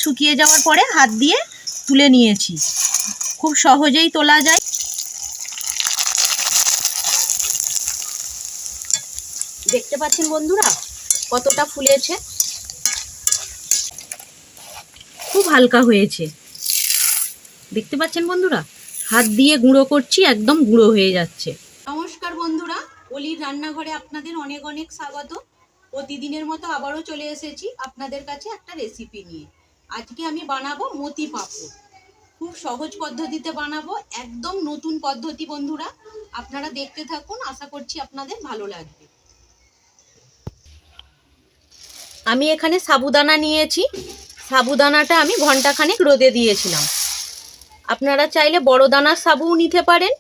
শুকিয়ে যাওয়ার পরে হাত দিয়ে তুলে নিয়েছি। খুব সহজেই তোলা যায়। দেখতে পাচ্ছেন বন্ধুরা কতটা ফুলেছে, খুব হালকা হয়েছে। দেখতে পাচ্ছেন বন্ধুরা, হাত দিয়ে গুঁড়ো করছি, একদম গুঁড়ো হয়ে যাচ্ছে। নমস্কার বন্ধুরা, অলির রান্নাঘরে আপনাদের অনেক অনেক স্বাগত। প্রতিদিনের মতো আবারও চলে এসেছি আপনাদের কাছে একটা রেসিপি নিয়ে। আজকে আমি বানাবো মতি পাঁপড়। খুব সহজ পদ্ধতিতে বানাবো, একদম নতুন পদ্ধতি বন্ধুরা। আপনারা দেখতে থাকুন, আশা করছি আপনাদের ভালো লাগবে। আমি এখানে সাবুদানা নিয়েছি। সাবুদানাটা আমি ঘন্টাখানেক রোদে দিয়েছিলাম। আপনারা চাইলে বড় দানার সাবুও নিতে পারেন,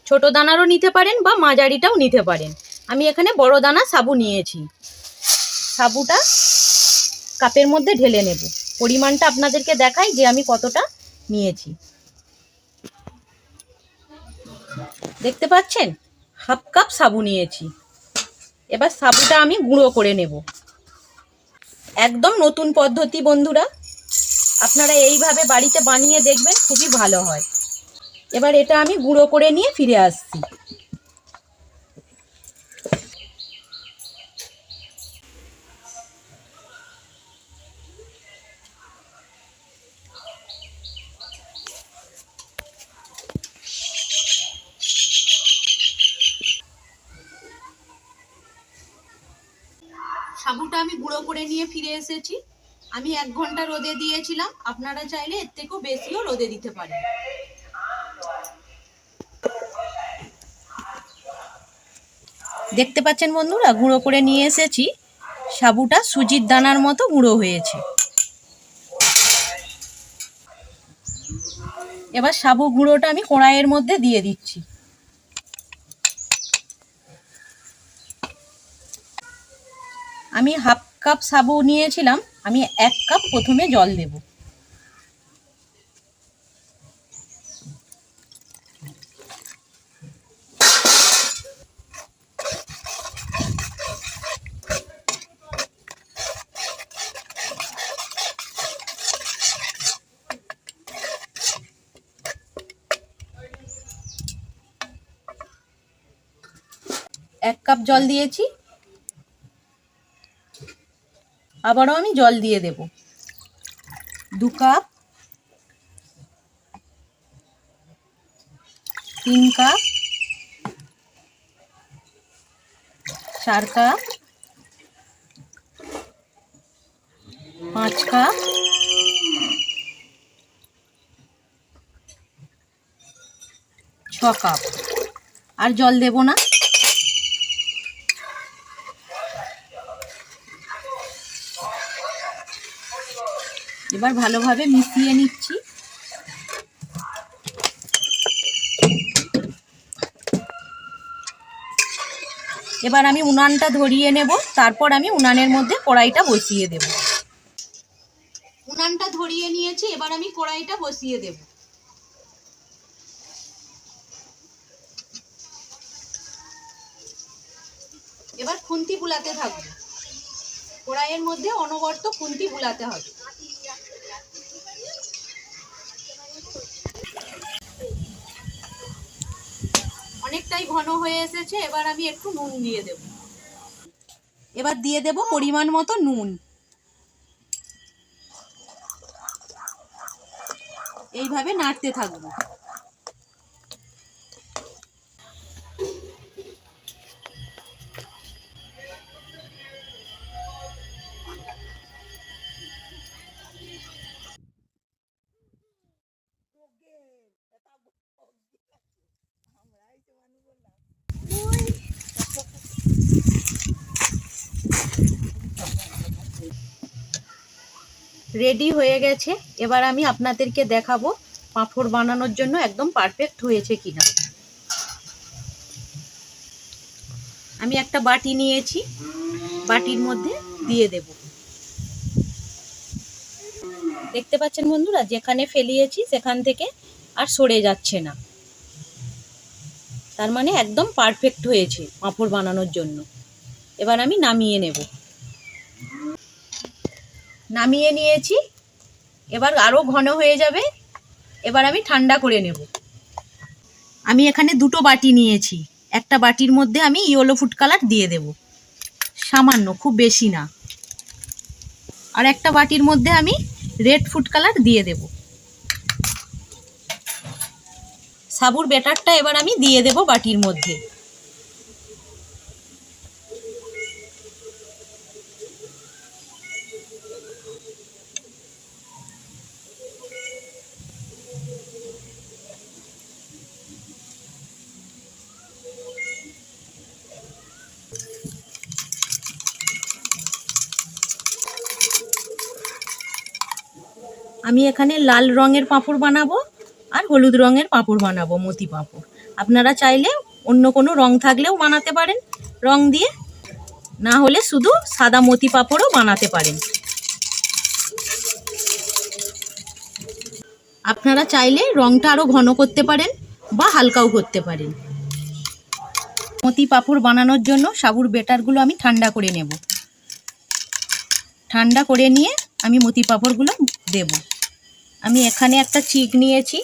ছোট দানারও নিতে পারেন, বা মাঝারিটাও নিতে পারেন। আমি এখানে বড় দানা সাবু নিয়েছি। সাবুটা কাপের মধ্যে ঢেলে নেব। পরিমাণটা আপনাদেরকে দেখাই যে আমি কতটা নিয়েছি। দেখতে পাচ্ছেন, হাফ কাপ সাবু নিয়েছি। এবার সাবুটা আমি গুঁড়ো করে নেব। একদম নতুন পদ্ধতি বন্ধুরা, আপনারা এইভাবে বাড়িতে বানিয়ে দেখবেন, খুবই ভালো হয়। এবার এটা আমি গুঁড়ো করে নিয়ে ফিরে আসছি। সাবুটা আমি গুঁড়ো করে নিয়ে ফিরে এসেছি। আমি 1 ঘন্টা রোদে দিয়েছিলাম, আপনারা চাইলে এর থেকেও বেশিও রোদে দিতে পারেন। দেখতে পাচ্ছেন বন্ধুরা, গুঁড়ো করে নিয়ে এসেছি। সাবুটা সুজির দানার মতো গুঁড়ো হয়েছে। এবার সাবু গুঁড়োটা আমি কড়াইয়ের মধ্যে দিয়ে দিচ্ছি। আমি হাফ কাপ সাবু নিয়েছিলাম, আমি 1 কাপ প্রথমে জল দেব। এক কাপ জল দিয়েছি, আবারও আমি জল দিয়ে দেব। 2 cup, 3 cup, 4 cup, 5 cup, 6 cup. আর জল দেব না। এবার ভালোভাবে মিশিয়ে নিচ্ছি। এবার আমি উনানটা ধরিয়ে নেব, তারপর আমি উনানের মধ্যে কড়াইটা বসিয়ে দেব। উনানটা ধরিয়ে নিয়েছি, এবার আমি কড়াইটা বসিয়ে দেব। এবার খুন্তি বুলাতে থাকবো। কড়াইয়ের মধ্যে অনবরত খুন্তি বুলাতে হবে। অনেকটাই ঘন হয়ে এসেছে, এবার আমি একটু নুন দিয়ে দেব। এবার দিয়ে দেব পরিমাণ মতো নুন। এইভাবে নাড়তে থাকবো। রেডি হয়ে গেছে। এবার আমি আপনাদেরকে দেখাবো পাঁপড় বানানোর জন্য একদম পারফেক্ট হয়েছে কিনা। আমি একটা বাটি নিয়েছি, বাটির মধ্যে দিয়ে দেব। দেখতে পাচ্ছেন বন্ধুরা, যেখানে ফেলিয়েছি সেখান থেকে আর সরে যাচ্ছে না। তার মানে একদম পারফেক্ট হয়েছে পাঁপড় বানানোর জন্য। এবার আমি নামিয়ে নেব। নামিয়ে নিয়েছি। এবার আরও ঘন হয়ে যাবে। এবার আমি ঠান্ডা করে নেব। আমি এখানে দুটো বাটি নিয়েছি। একটা বাটির মধ্যে আমি ইয়েলো ফুড কালার দিয়ে দেব, সামান্য, খুব বেশি না। আর একটা বাটির মধ্যে আমি রেড ফুড কালার দিয়ে দেব। সাবুর ব্যাটারটা এবার আমি দিয়ে দেব বাটির মধ্যে। আমি এখানে লাল রঙের পাঁপড় বানাবো আর হলুদ রঙের পাঁপড় বানাবো, মতি পাঁপড়। আপনারা চাইলে অন্য কোনো রং থাকলেও বানাতে পারেন রং দিয়ে, না হলে শুধু সাদা মতি পাঁপড়ও বানাতে পারেন। আপনারা চাইলে রংটা আরও ঘন করতে পারেন বা হালকাও করতে পারেন। মতি পাঁপড় বানানোর জন্য সাবুর ব্যাটারগুলো আমি ঠান্ডা করে নেব। ঠান্ডা করে নিয়ে আমি মতি পাঁপড়গুলো দেব। আমি এখানে একটা চিক নিয়েছি,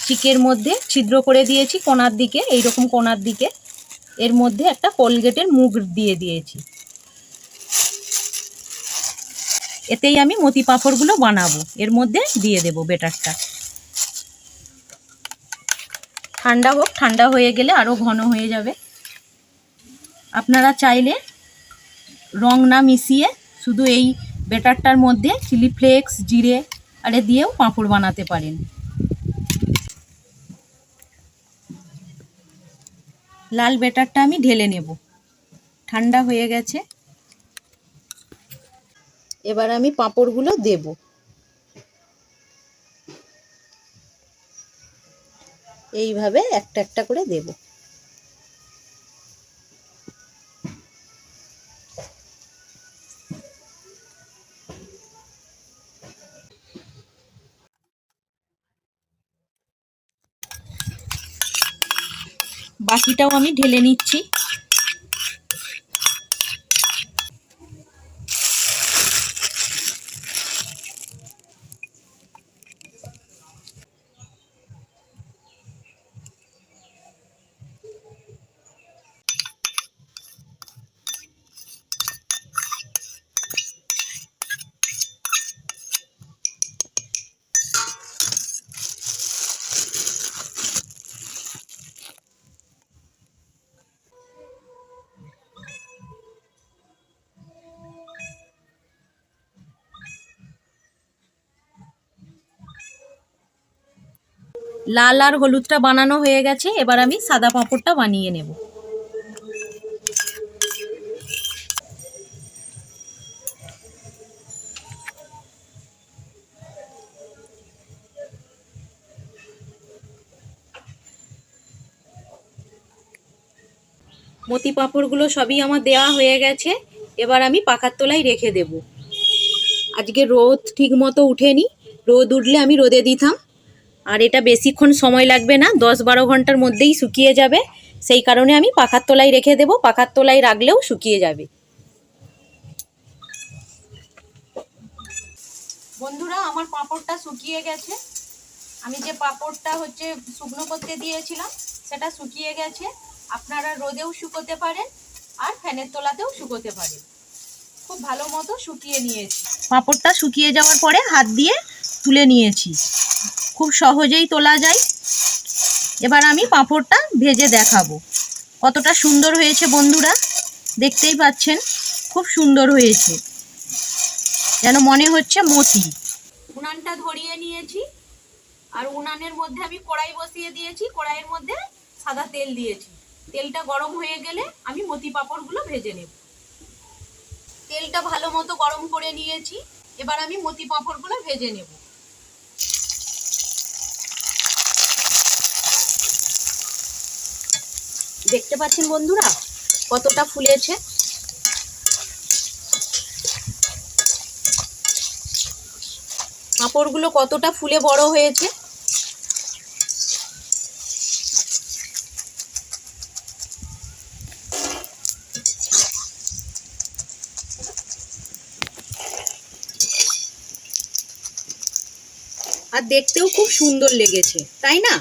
চিকের মধ্যে ছিদ্র করে দিয়েছি কোণার দিকে, এইরকম কোণার দিকে। এর মধ্যে একটা কোলগেটের মুখ দিয়ে দিয়েছি। এতেই আমি মতি পাঁপড়গুলো বানাবো। এর মধ্যে দিয়ে দেব ব্যাটারটা। ঠান্ডা হোক, ঠান্ডা হয়ে গেলে আরও ঘন হয়ে যাবে। আপনারা চাইলে রং না মিশিয়ে শুধু এই ব্যাটারটার মধ্যে চিলি ফ্লেক্স, জিরে আরে দিয়েও পাঁপড় বানাতে পারেন। লাল ব্যাটারটা আমি ঢেলে নেব। ঠান্ডা হয়ে গেছে। এবার আমি পাঁপড়গুলো দেব। এইভাবে একটা একটা করে দেব। বাকিটাও আমি ঢেলে নিচ্ছি। লাল আর হলুদটা বানানো হয়ে গেছে। এবার আমি সাদা পাঁপড়টা বানিয়ে নেব। মতি পাঁপড়গুলো সবই আমার দেওয়া হয়ে গেছে। এবার আমি পাখার তলায় রেখে দেব। আজকে রোদ ঠিক মতো উঠেনি, রোদ উঠলে আমি রোদে দিতাম। আর এটা বেশিক্ষণ সময় লাগবে না, 10-12 ঘন্টার মধ্যেই শুকিয়ে যাবে। সেই কারণে আমি পাখার তলায় রেখে দেব। পাখার তলায় রাখলেও শুকিয়ে যাবে। বন্ধুরা, আমার পাঁপড়টা শুকিয়ে গেছে। আমি যে পাঁপড়টা শুকনো করতে দিয়েছিলাম সেটা শুকিয়ে গেছে। আপনারা রোদেও শুকোতে পারেন আর ফ্যানের তলাতেও শুকোতে পারেন। খুব ভালো মতো শুকিয়ে নিয়েছি। পাঁপড়টা শুকিয়ে যাওয়ার পরে হাত দিয়ে তুলে নিয়েছি। খুব সহজেই তোলা যায়। এবার আমি পাঁপড়টা ভেজে দেখাবো কতটা সুন্দর হয়েছে। বন্ধুরা, দেখতেই পাচ্ছেন খুব সুন্দর হয়েছে, যেন মনে হচ্ছে মতি। উনানটা ধরিয়ে নিয়েছি আর উনানের মধ্যে আমি কড়াই বসিয়ে দিয়েছি। কড়াইয়ের মধ্যে সাদা তেল দিয়েছি। তেলটা গরম হয়ে গেলে আমি মতি পাঁপড়গুলো ভেজে নেব। তেলটা ভালো মতো গরম করে নিয়েছি। এবার আমি মতি পাঁপড়গুলো ভেজে নেব। দেখতে পাচ্ছেন বন্ধুরা কতটা ফুলেছে। পাঁপড়গুলো কতটা ফুলে বড় হয়েছে। আর দেখতেও খুব সুন্দর লেগেছে, তাই না?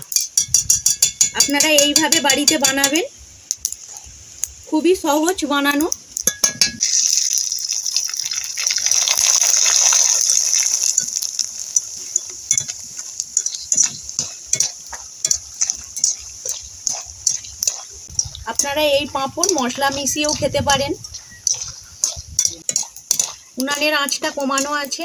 আপনারা এইভাবে বাড়িতে বানাবেন, খুবই সহজ বানানো। আপনারা এই পাঁপড় মশলা মিশিয়েও খেতে পারেন। উনানের আঁচটা কমানো আছে।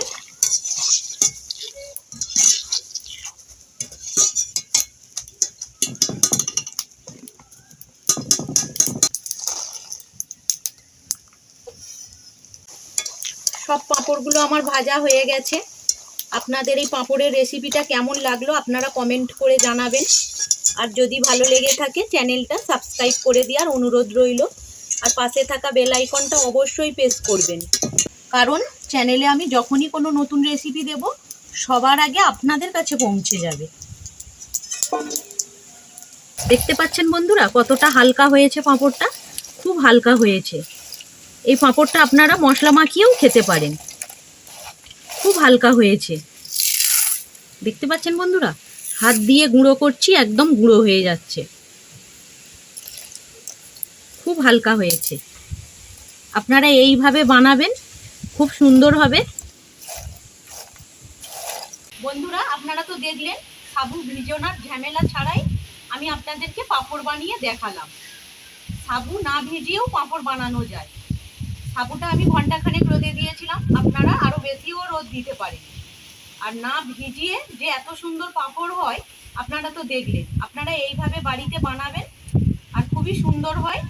সব পাঁপড়গুলো আমার ভাজা হয়ে গেছে। আপনাদের এই পাঁপড়ের রেসিপিটা কেমন লাগলো আপনারা কমেন্ট করে জানাবেন। আর যদি ভালো লেগে থাকে চ্যানেলটা সাবস্ক্রাইব করে দেওয়ার অনুরোধ রইল। আর পাশে থাকা বেল আইকনটা অবশ্যই প্রেস করবেন, কারণ চ্যানেলে আমি যখনই কোনো নতুন রেসিপি দেব সবার আগে আপনাদের কাছে পৌঁছে যাবে। দেখতে পাচ্ছেন বন্ধুরা কতটা হালকা হয়েছে পাঁপড়টা, খুব হালকা হয়েছে। এই পাঁপড়টা আপনারা মশলা মাখিয়েও খেতে পারেন, খুব হালকা হয়েছে। দেখতে পাচ্ছেন বন্ধুরা, হাত দিয়ে গুঁড়ো করছি, একদম গুঁড়ো হয়ে যাচ্ছে, খুব হালকা হয়েছে। আপনারা এইভাবে বানাবেন, খুব সুন্দর হবে। বন্ধুরা আপনারা তো দেখলেন সাবু ভিজানোর ঝামেলা ছাড়াই আমি আপনাদেরকে পাঁপড় বানিয়ে দেখালাম। সাবু না ভিজিয়েও পাঁপড় বানানো যায়। সাবুটা আমি ঘন্টাখানেক রোদে দিয়েছিলাম, আপনারা আরও বেশিও রোদ দিতে পারেন। আর না ভিজিয়ে যে এত সুন্দর পাঁপড় হয় আপনারা তো দেখলেন। আপনারা এইভাবে বাড়িতে বানাবেন আর খুবই সুন্দর হয়।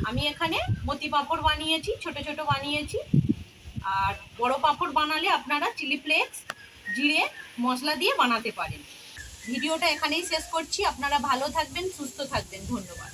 আমি এখানে মতি পাঁপড় বানিয়েছি, ছোট ছোট বানিয়েছি। আর বড় পাঁপড় বানালে আপনারা চিলি ফ্লেক্স, জিরে মশলা দিয়ে বানাতে পারেন। ভিডিওটা এখানেই শেষ করছি। আপনারা ভালো থাকবেন, সুস্থ থাকবেন। ধন্যবাদ।